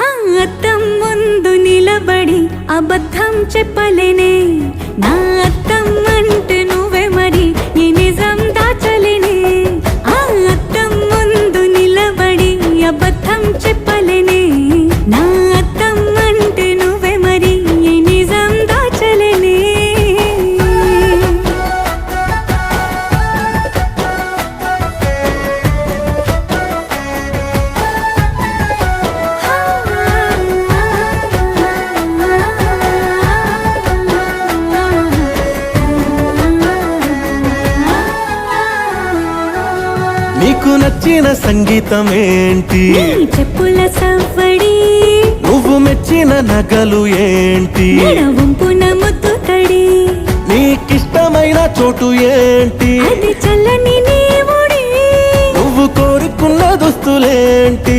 అద్దం ముందు నిలబడి అబద్ధం చెప్పలేనే, నా అద్దం అంటే నువ్వే మరి ఈ నిజం దాచలేనే. అద్దం ముందు నిలబడి అబద్ధం చెప్పలేనే, నా అద్దం అంటే నువ్వే మరి ఈ నిజం దాచలేనే. నీకు నచ్చిన సంగీతం ఏంటి? చెప్పుల సవ్వడి. నువ్వు మెచ్చిన నగలు ఏంటి? వంపున ముద్దు తడి. నీకిష్టమైన చోటు ఏంటి? అది చల్లని నీ ఒడి. నువ్వు కోరుకున్న దుస్తులేంటి?